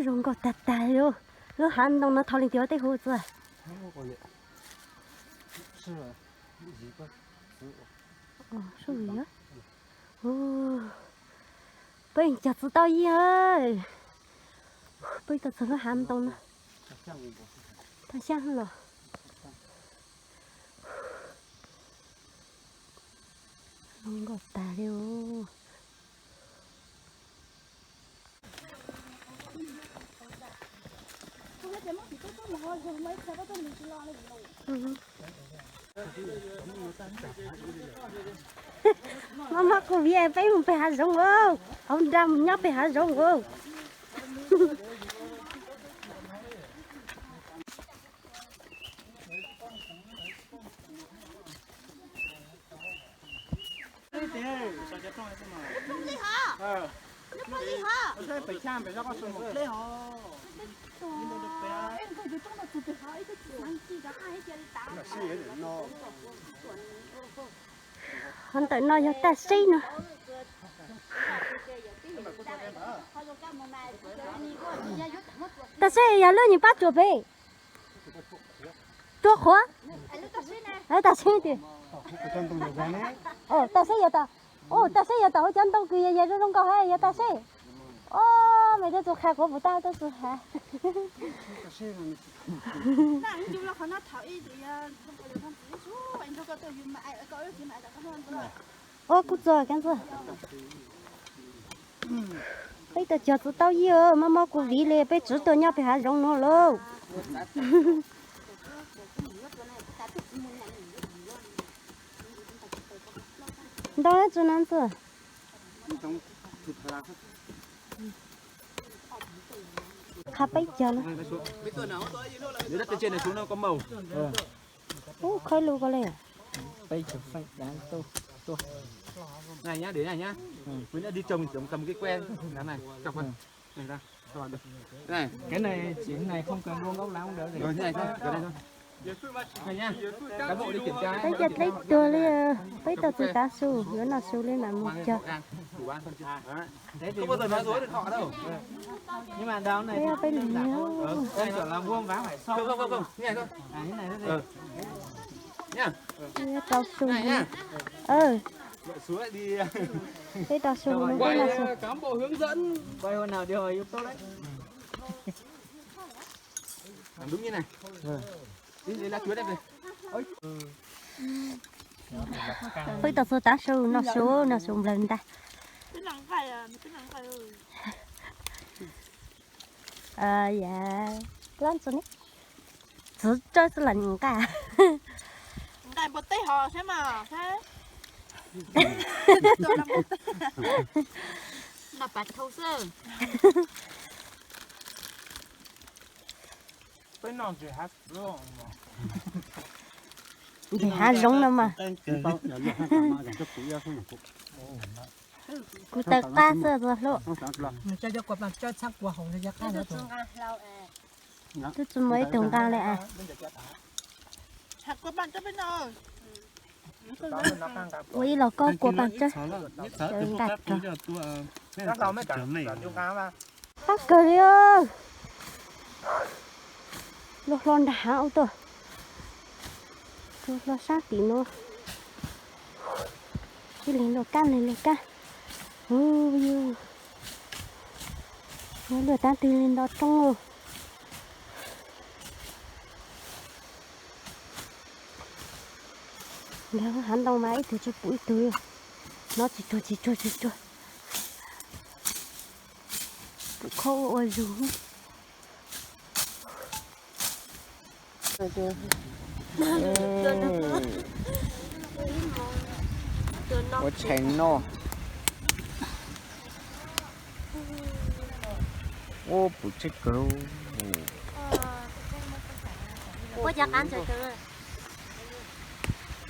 rồng có tạt tạt rồi, nó hành động nó thao lên tiêu tới hồ rồi. Số gì á? Bây giờ tự tao gì ơi? Bây giờ nó hành động nó. Thằng sang rồi. Rồng có tạt rồi. Mama cô vì em phải một hạt giống không? Ông đâm nhóc phải hạt giống không? Hắn tới nói cho ta xí nữa. Ta xí giờ lỡ những bắt chuột về. Chuột khóa. Ta xí thì. Ta xí giờ ta. Ta xí giờ ta ở chân đông kia giờ nó không có hay giờ ta xí. Mày cho chuột khác của bố tao chuột hả? Cút rồi cái gì? Bây giờ chờ tụi tao giờ mà cô vì lệ bây giờ tụi nhau phải hái rong nó lâu. Đâu là chỗ nào chứ? Khắp bây giờ nó. Nếu đất trên này xuống nó có màu. Khơi lù có lẽ. Bây giờ phải đáng tô. Này nhá, để này nhá. Với nữa đi trồng cầm cái que này, chọc vào. Này ra, cho vào được. Cái này chỉ này không cần vuông gốc lá không đỡ gì. Rồi thế này thôi, cái này thôi. Này nhá. Cán bộ đi kiểm tra. Bây giờ lấyตัวlên, bây giờ tụi ta su, nữa là su lên là một chờ. Không bao giờ nói dối được họ đâu. Nhưng mà đâu này bây giờ đây kiểu là vuông vá phải sâu. Không, như này thôi. Cái này nó Nhá. Tao su. Này nhá. Xuống lại đi. Cái tao su nó cái là su. Cán bộ hướng dẫn. quay hôm nào điều hồi tốt đấy. Làm đúng như này. Đi lá chuối đây về. Bây giờ tụi ta su nó su lên ta. Dạ. Lớn xuống đi. Chỉ chơi là những cái. Tại một tay hò thế mà thế. Là bạch thâu sơn. Cái non chỉ hát luôn mà. Thì há rong nữa mà. Cụ ta cá sơ rồi lộ. Cho quả bằng cho sắc quả hồng cho cá nữa thôi. Tôi chỉ mới trồng cá lại à. Hạt của bạn cho bên nào? Ui là có của bạn chứ. Trời gạch rồi. Các tao mới cả chung cá mà. Bác cười ơi. Lúc lon đã hảo tôi. Lúc lon sát tí nữa. Đi lên lột can. Nó lửa ta từ lên đó trong rồi. Nếu hắn đâu mà ít thì cho bụi tươi. Nó chỉ cho. Bụi khô ôi dù. Có chén no. Ô bụi chết cầu. Có chắc ăn rồi từ.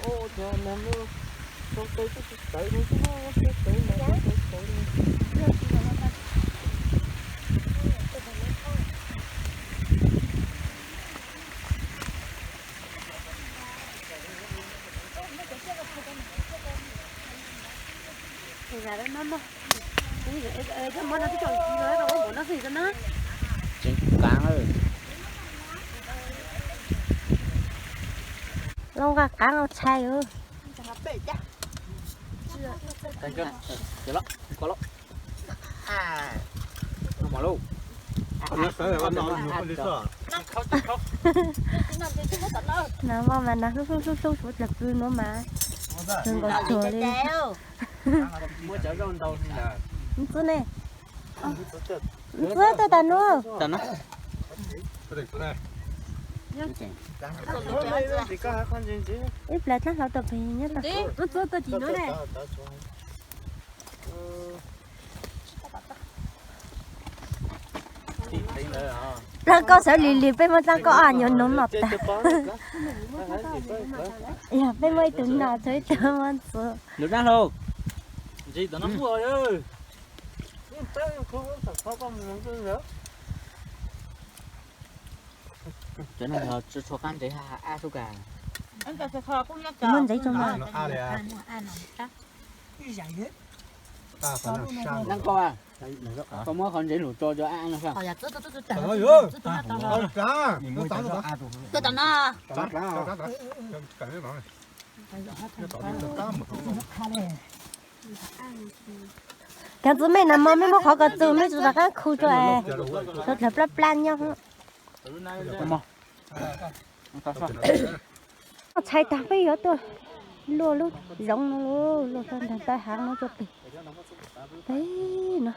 Ô trời nè mưa. Không tới tới thì là đấy nó cái món nó cái chọn gì rồi đâu có nó gì cho nó Chính cá ơi. long gà cá nó chay ơi Cái kia. Được lắm. Có lắm. À. Mở luôn. Nó phải là con nó không đi sợ. nó mà nó lúc là cứ nó mà đừng có chùa đi Mua chở con đâu là. cứ này cứ tôi tao nó Tao nó. Thì có con gì chứ? ít là chắc là tập hình nhất là tôi chỉ nói này là có sợ lì lì bên mà có à nhon nó mập ta ya bên mới từng nào thấy tao ăn sợ Được ra luôn. Gì tao nó mua ơi. Chỗ này là cho con thấy a số cả. Anh ta sẽ kho cũng nhắc muốn giấy cho mà À đấy à. À phải là sang. Đang coi à? Có mỗi con giấy lụt cho ăn là sao? Trời ơi. Con cá. Nó tao nó. tôi tao nó Cá. Cái này nói. cái thứ mày nằm mơ mấy mốt khó có từ mấy chú đặt cái khu cho ai thật là plap plan nhau chạy ta bây giờ tôi lúa lúa giống nó lúa thân thằng ta hàng nó cho kì đấy nó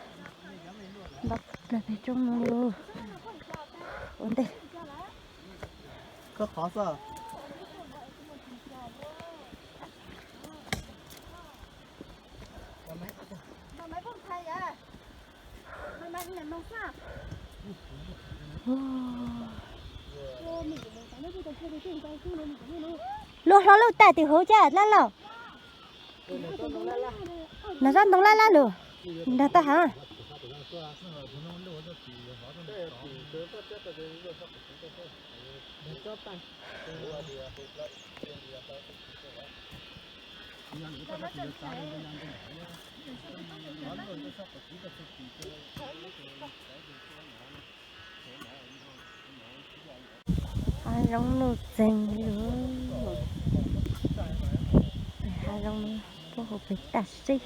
bắp là phải trong nó lúa ổn định Có khó sao? lúa nó lúa tại thì hố chả lá lò nó ra đông lá lá lúa nó ta hả hai rong nó dành luôn hai rong bố hồ bị tạt xí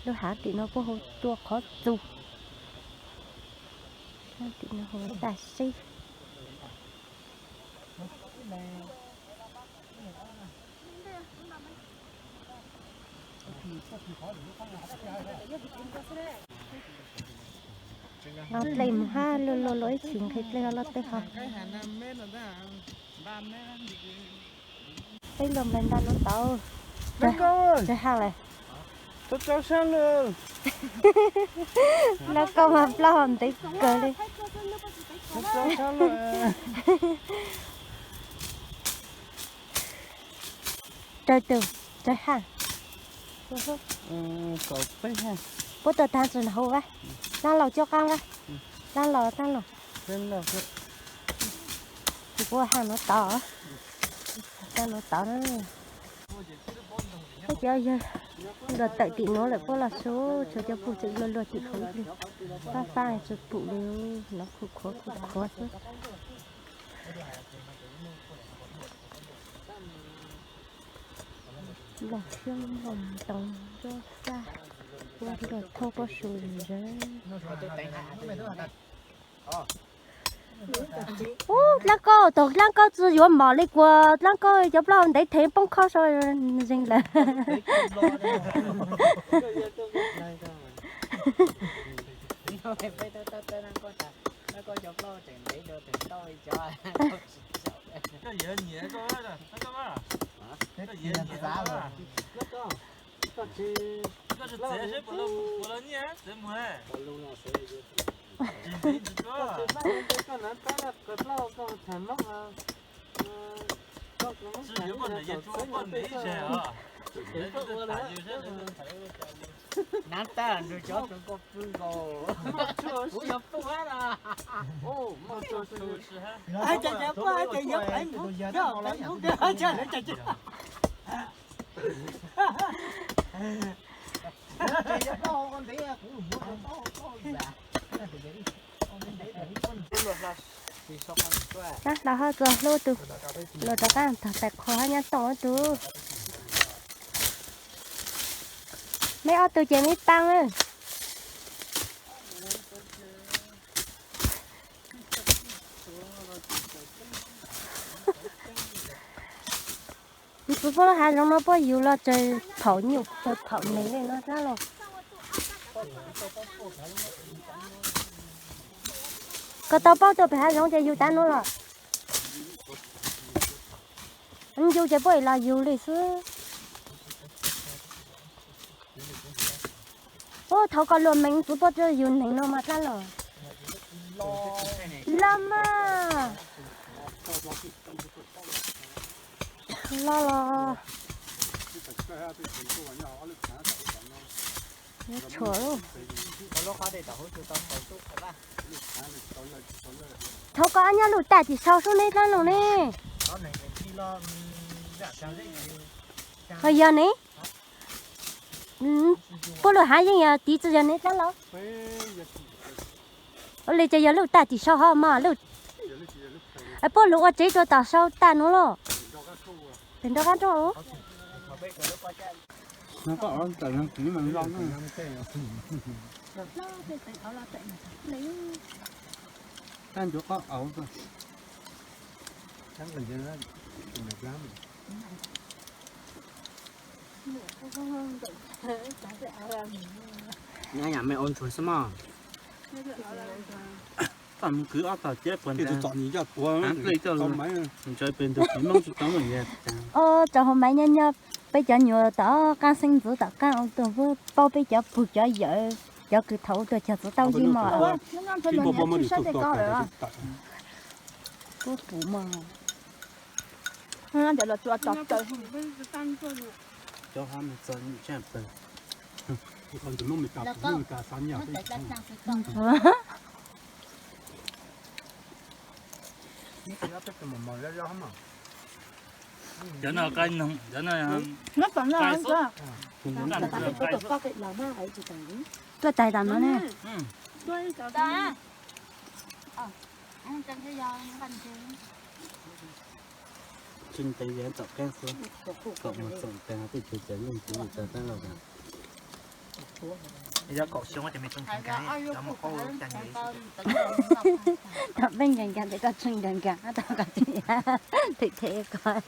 nó hả thì nó bố hồ tua khó tu hai thì nó hồ tạt xí nó tìm ha lôi chuyện khi lên nó tới học cái lồng lên đó nó tao rồi hàng này Tôi cho sang luôn. nó có mà lo hầm tí cười đi Tôi cho sang luôn. trời từ trời hàng Cậu phải ha. bố tôi tan rồi hầu vậy đang lò cho căng vậy đang lò Nên là thì bố hàng nó tỏ nó bây giờ đợt tại chị nó lại có là số cho phụ chị luôn chị không đi pha cho phụ đều nó khó chứ là xương hồng tông cho xa qua thì đợt thô có sùi rồi lăng cô tổ lăng cô chỉ có mỏ lấy qua lăng cô giúp lo để thêm bông khó rồi dừng lại Nãy ta được cho chúng con phương đồ. Ủa nhập tu hết à? Ô, mà cho tu chứ ha? Ai chạy nhập quá, ai chạy nhập anh cũng cho anh cũng cho chơi nữa chạy chứ. đó là hơi rồi lô từ lô đó cái thật thật khó nhá tổ từ mấy ô từ chế mấy tăng ơi bữa bữa hai lòng nó bao nhiêu là chơi thầu nhiều chơi thầu này này nó ra rồi có tao bao tôi phải hai lòng chơi yêu tan nữa rồi anh yêu chơi bơi là yêu lịch sử ô thầu có luôn mình cứ bao giờ yêu này nó mà ra rồi lắm à lo chua luôn thâu có anh nhá lụt tại chỉ sau xuống đây ra rồi nè bây giờ nè bố lụt hai giờ tí giờ nè ra rồi lấy cho giờ lụt tại chỉ sau ha mà lụt bố lụt ở chế cho tao sau ta nữa rồi đến đó ăn rồi nó có ở tận nó chỉ mình lo nó ăn chỗ có ẩu thôi chắc là như đó mệt lắm nhà mẹ ôn chuối xem mà tầm cứ ở tàu chết quên cái tụi chọn gì cho của lấy cho luôn mấy mình chơi bên được chỉ mong chụp tấm mình nghe cho hôm nay nha bây giờ nhiều tao can sinh tử tao can ông tao với bao bây giờ phụ cho vợ cho cứ thấu tôi cho tao gì mà khi bố bố mới được tụt có phụ mà ha giờ là chua chọc trời cho hai mình chơi như thế này còn tụi nó mới tập nó cả sáng nhà giờ nào canh không giờ nào nó còn là cơ tôi tài tao nó nè tôi chào ta anh chẳng thấy do nó thành chứ trên tay giá tập cái số cộng một tổng tiền thì chỉ chơi những thứ gì ta là bây giờ cậu xuống thì mình trông cái đó một cô chẳng gì tập bên gần để có chân gần tao có thì thế coi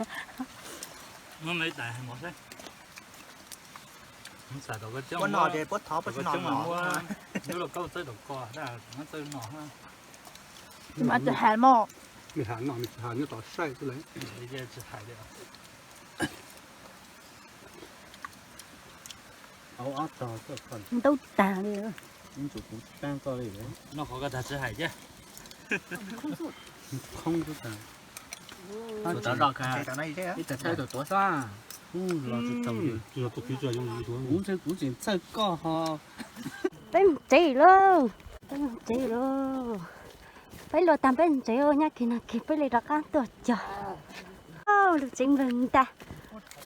nó mấy đại hay một đấy không xài đồ cái chấm con nọ thì bớt thó bớt nọ nọ nếu là câu tới đồ co đó là nó tới nọ ha mà tôi hẹn mò mình hàng nọ mình hàng như tao say tôi lấy bây giờ chỉ hại được áo áo tờ cái phần đâu tàng đi những chủ cũng đang coi đấy nó có cái thật chỉ hại chứ không có tờ tụi tao đọc cả ít tờ thay tụi tao xa lo chỉ tầm giờ tôi cứ chơi dùng gì thôi cũng chỉ chơi co ho bên chị luôn phải lo tạm bên chị ơi nhá khi nào kịp phải lấy ra cá tuột chờ được chính mình ta